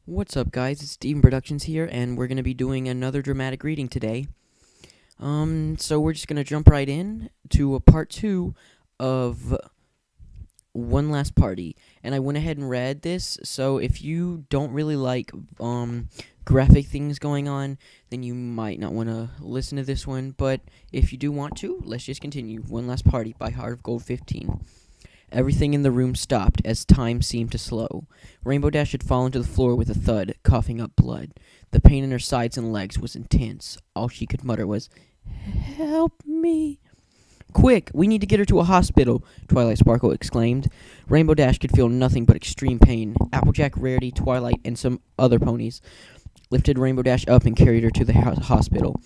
What's up, guys? It's Steven Productions here, and we're going to be doing another dramatic reading today. So we're just going to jump right in to a part 2 of One Last Party. And I went ahead and read this, so if you don't really like, graphic things going on, then you might not want to listen to this one. But if you do want to, let's just continue. One Last Party by Heart of Gold 15. Everything in the room stopped as time seemed to slow. Rainbow Dash had fallen to the floor with a thud, coughing up blood. The pain in her sides and legs was intense. All she could mutter was, "Help me." "Quick, we need to get her to a hospital," Twilight Sparkle exclaimed. Rainbow Dash could feel nothing but extreme pain. Applejack, Rarity, Twilight, and some other ponies lifted Rainbow Dash up and carried her to the hospital.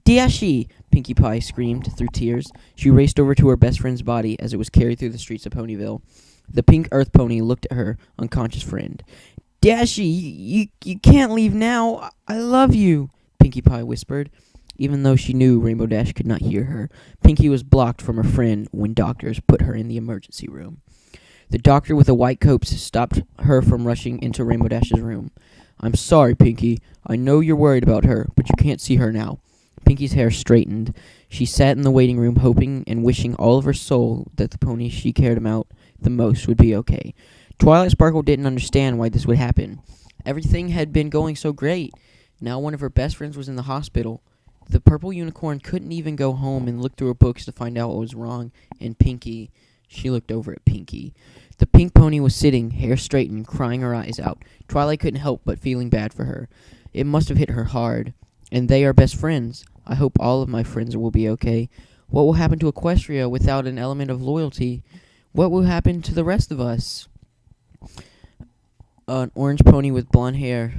"Dashie!" Pinkie Pie screamed through tears. She raced over to her best friend's body as it was carried through the streets of Ponyville. The pink earth pony looked at her unconscious friend. "Dashie, you can't leave now. I love you," Pinkie Pie whispered. Even though she knew Rainbow Dash could not hear her, Pinkie was blocked from her friend when doctors put her in the emergency room. The doctor with the white coat stopped her from rushing into Rainbow Dash's room. "I'm sorry, Pinkie. I know you're worried about her, but you can't see her now." Pinkie's hair straightened. She sat in the waiting room, hoping and wishing all of her soul that the pony she cared about the most would be okay. Twilight Sparkle didn't understand why this would happen. Everything had been going so great. Now one of her best friends was in the hospital. The purple unicorn couldn't even go home and look through her books to find out what was wrong, and Pinkie, she looked over at Pinkie. The pink pony was sitting, hair straightened, crying her eyes out. Twilight couldn't help but feeling bad for her. It must have hit her hard. And they are best friends. I hope all of my friends will be okay. What will happen to Equestria without an element of loyalty? What will happen to the rest of us? An orange pony with blonde hair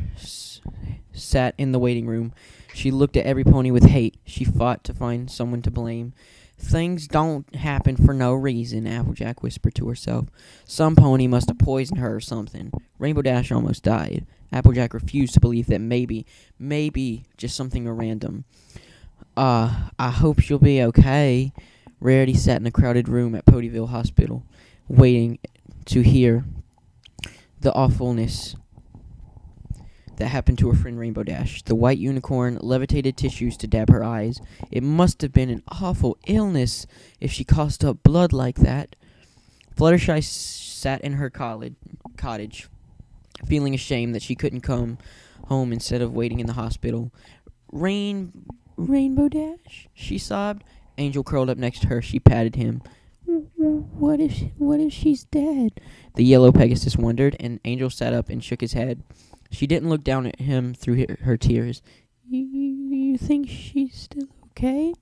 sat in the waiting room. She looked at every pony with hate. She fought to find someone to blame. "Things don't happen for no reason," Applejack whispered to herself. "Some pony must have poisoned her or something." Rainbow Dash almost died. Applejack refused to believe that maybe, just something random. I hope she'll be okay." Rarity sat in a crowded room at Ponyville Hospital, waiting to hear the awfulness that happened to her friend Rainbow Dash. The white unicorn levitated tissues to dab her eyes. It must have been an awful illness if she coughed up blood like that. Fluttershy sat in her cottage, feeling ashamed that she couldn't come home instead of waiting in the hospital. Rainbow Dash," she sobbed. Angel curled up next to her. She patted him. What if she's dead?" the yellow Pegasus wondered, and Angel sat up and shook his head. She didn't look down at him through her tears. You think she's still okay?"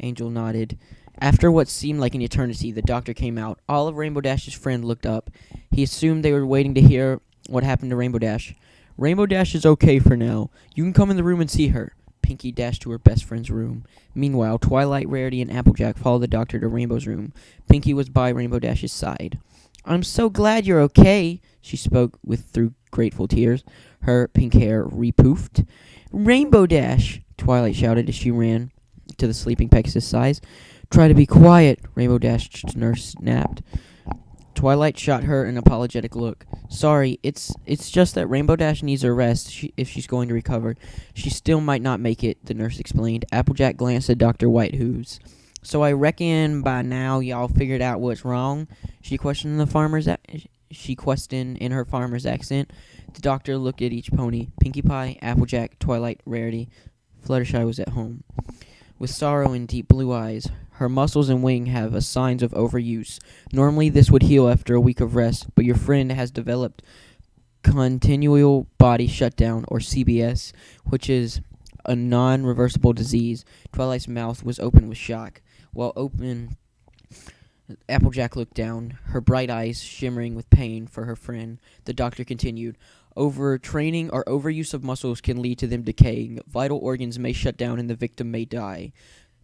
Angel nodded. After what seemed like an eternity, the doctor came out. All of Rainbow Dash's friends looked up. He assumed they were waiting to hear what happened to Rainbow Dash. "Rainbow Dash is okay for now. You can come in the room and see her." Pinkie dashed to her best friend's room. Meanwhile, Twilight, Rarity, and Applejack followed the doctor to Rainbow's room. Pinkie was by Rainbow Dash's side. "I'm so glad you're okay," she spoke through grateful tears. Her pink hair repoofed. "Rainbow Dash!" Twilight shouted as she ran to the sleeping Pegasus' side. "Try to be quiet," Rainbow Dash's nurse snapped. Twilight shot her an apologetic look. "Sorry, it's just that Rainbow Dash needs a rest if she's going to recover. She still might not make it," the nurse explained. Applejack glanced at Dr. Whitehooves. "So I reckon by now y'all figured out what's wrong?" She questioned in her farmer's accent. The doctor looked at each pony. Pinkie Pie, Applejack, Twilight, Rarity. Fluttershy was at home. With sorrow in deep blue eyes, her muscles and wing have signs of overuse. Normally this would heal after a week of rest, but your friend has developed continual body shutdown, or CBS, which is a non-reversible disease. Twilight's mouth was open with shock. While open, Applejack looked down, her bright eyes shimmering with pain for her friend. The doctor continued, "Overtraining or overuse of muscles can lead to them decaying. Vital organs may shut down and the victim may die.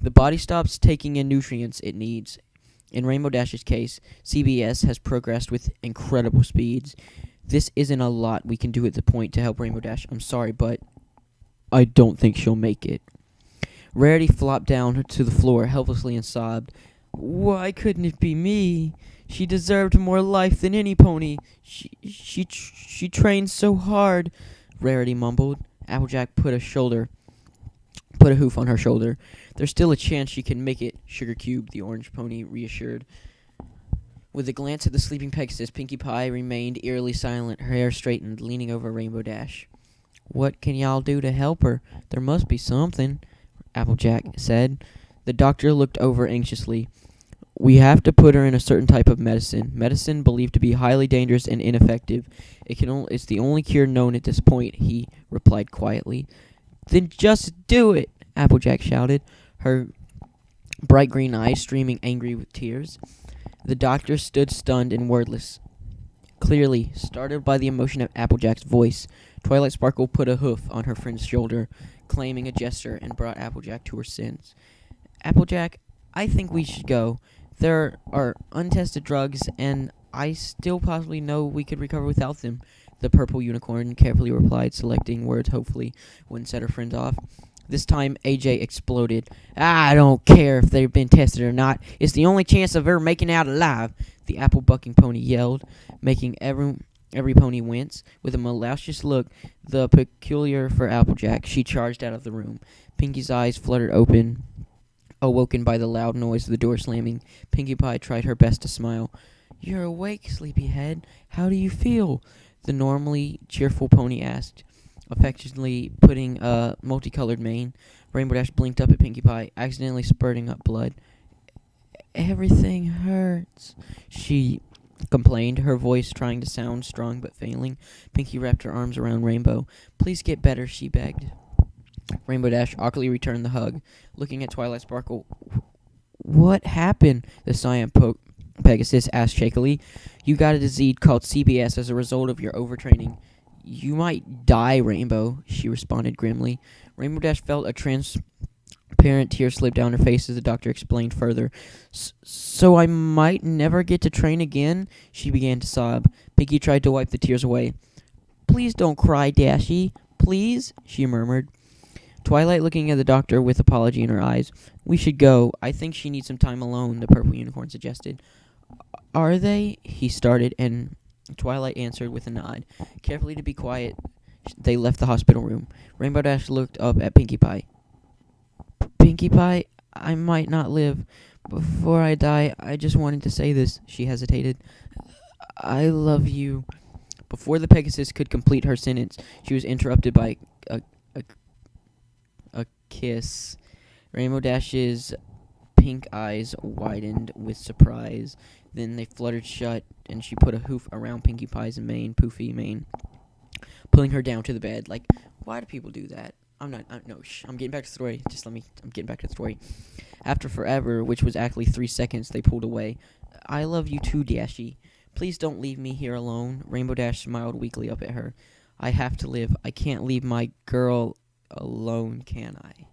The body stops taking in nutrients it needs. In Rainbow Dash's case, CBS has progressed with incredible speeds. This isn't a lot we can do at the point to help Rainbow Dash. I'm sorry, but I don't think she'll make it." Rarity flopped down to the floor helplessly and sobbed. "Why couldn't it be me? She deserved more life than any pony. She trained so hard. Rarity mumbled. Applejack put a hoof on her shoulder. There's still a chance she can make it, Sugar Cube, the orange pony reassured. With a glance at the sleeping Pegasus, Pinkie Pie remained eerily silent, her hair straightened, leaning over Rainbow Dash. What can y'all do to help her? There must be something, Applejack said. The doctor looked over anxiously. We have to put her in a certain type of medicine. Medicine believed to be highly dangerous and ineffective. It's the only cure known at this point, he replied quietly. Then just do it, Applejack shouted, her bright green eyes streaming angry with tears. The doctor stood stunned and wordless. Clearly, startled by the emotion of Applejack's voice, Twilight Sparkle put a hoof on her friend's shoulder, claiming a gesture, and brought Applejack to her senses. Applejack, I think we should go. There are untested drugs, and I still possibly know we could recover without them, the purple unicorn carefully replied, selecting words hopefully wouldn't set her friend off. This time, AJ exploded. I don't care if they've been tested or not. It's the only chance of her making out alive, the apple-bucking pony yelled, making every pony wince. With a malicious look, the peculiar for Applejack, she charged out of the room. Pinkie's eyes fluttered open, awoken by the loud noise of the door slamming. Pinkie Pie tried her best to smile. You're awake, sleepyhead. How do you feel? The normally cheerful pony asked, affectionately putting a multicolored mane. Rainbow Dash blinked up at Pinkie Pie, accidentally spurting up blood. Everything hurts, she complained, her voice trying to sound strong but failing. Pinkie wrapped her arms around Rainbow. Please get better, she begged. Rainbow Dash awkwardly returned the hug, looking at Twilight Sparkle. What happened? The cyan Pegasus asked shakily. You got a disease called CBS as a result of your overtraining. You might die, Rainbow, she responded grimly. Rainbow Dash felt a transparent tear slip down her face as the doctor explained further. So I might never get to train again? She began to sob. Pinkie tried to wipe the tears away. Please don't cry, Dashy. Please, she murmured. Twilight looking at the doctor with apology in her eyes. We should go. I think she needs some time alone, the purple unicorn suggested. Are they? He started, and Twilight answered with a nod. Carefully to be quiet, they left the hospital room. Rainbow Dash looked up at Pinkie Pie. Pinkie Pie, I might not live. Before I die, I just wanted to say this, she hesitated. I love you. Before the Pegasus could complete her sentence, she was interrupted by a kiss. Rainbow Dash's pink eyes widened with surprise. Then they fluttered shut, and she put a hoof around Pinkie Pie's poofy mane, pulling her down to the bed. Like, why do people do that? I'm getting back to the story. I'm getting back to the story. After forever, which was actually 3 seconds, they pulled away. I love you too, Dashy. Please don't leave me here alone. Rainbow Dash smiled weakly up at her. I have to live. I can't leave my girl alone, can I?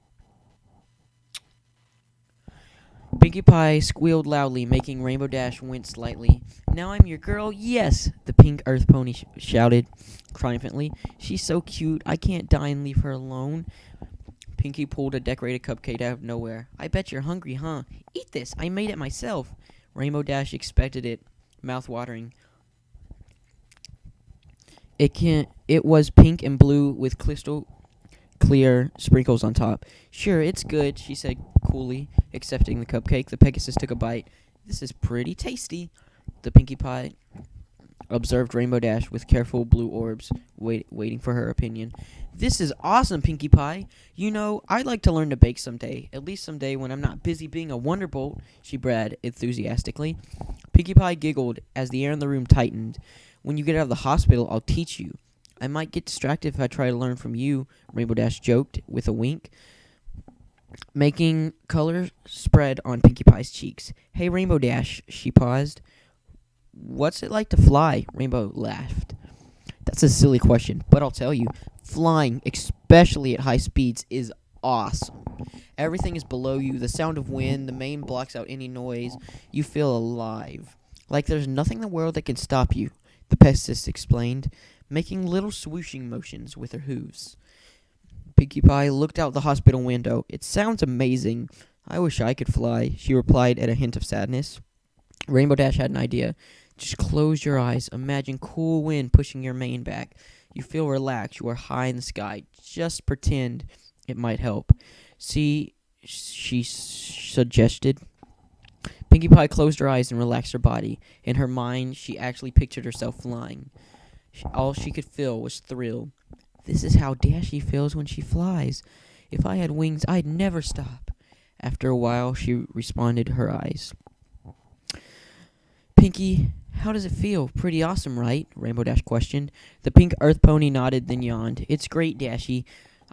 Pinkie Pie squealed loudly, making Rainbow Dash wince slightly. Now I'm your girl, yes, the pink earth pony shouted triumphantly. She's so cute, I can't die and leave her alone. Pinkie pulled a decorated cupcake out of nowhere. I bet you're hungry, huh? Eat this, I made it myself. Rainbow Dash expected it, mouth-watering. It was pink and blue with crystal clear sprinkles on top. Sure, it's good, she said coolly, accepting the cupcake. The Pegasus took a bite. This is pretty tasty, the Pinkie Pie observed Rainbow Dash with careful blue orbs, waiting for her opinion. This is awesome, Pinkie Pie. You know, I'd like to learn to bake someday, at least someday when I'm not busy being a Wonderbolt, she bragged enthusiastically. Pinkie Pie giggled as the air in the room tightened. When you get out of the hospital, I'll teach you. I might get distracted if I try to learn from you, Rainbow Dash joked with a wink, making color spread on Pinkie Pie's cheeks. Hey, Rainbow Dash, she paused. What's it like to fly? Rainbow laughed. That's a silly question, but I'll tell you. Flying, especially at high speeds, is awesome. Everything is below you, the sound of wind, the mane blocks out any noise. You feel alive. Like there's nothing in the world that can stop you, the Pegasus explained, making little swooshing motions with her hooves. Pinkie Pie looked out the hospital window. It sounds amazing. I wish I could fly, she replied at a hint of sadness. Rainbow Dash had an idea. Just close your eyes. Imagine cool wind pushing your mane back. You feel relaxed. You are high in the sky. Just pretend it might help. See, she suggested. Pinkie Pie closed her eyes and relaxed her body. In her mind, she actually pictured herself flying. All she could feel was thrill. This is how Dashy feels when she flies. If I had wings, I'd never stop. After a while, she responded her eyes. Pinkie, how does it feel? Pretty awesome, right? Rainbow Dash questioned. The pink earth pony nodded, then yawned. It's great, Dashy.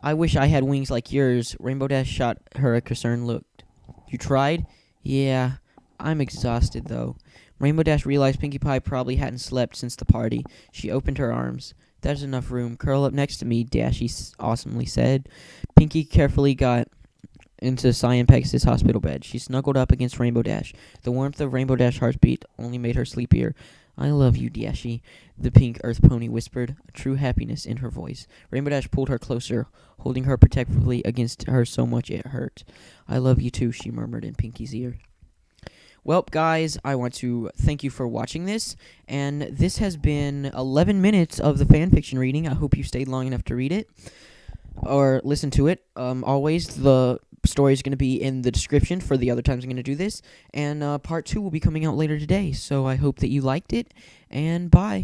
I wish I had wings like yours. Rainbow Dash shot her a concerned look. You tried? Yeah. I'm exhausted, though. Rainbow Dash realized Pinkie Pie probably hadn't slept since the party. She opened her arms. There's enough room. Curl up next to me, Dashy awesomely said. Pinkie carefully got into Cyan Pegasus' hospital bed. She snuggled up against Rainbow Dash. The warmth of Rainbow Dash's heartbeat only made her sleepier. I love you, Dashy, the pink earth pony whispered, a true happiness in her voice. Rainbow Dash pulled her closer, holding her protectively against her so much it hurt. I love you too, she murmured in Pinkie's ear. Well, guys, I want to thank you for watching this, and this has been 11 minutes of the fanfiction reading. I hope you stayed long enough to read it, or listen to it. Always, the story is going to be in the description for the other times I'm going to do this, and part 2 will be coming out later today, so I hope that you liked it, and bye.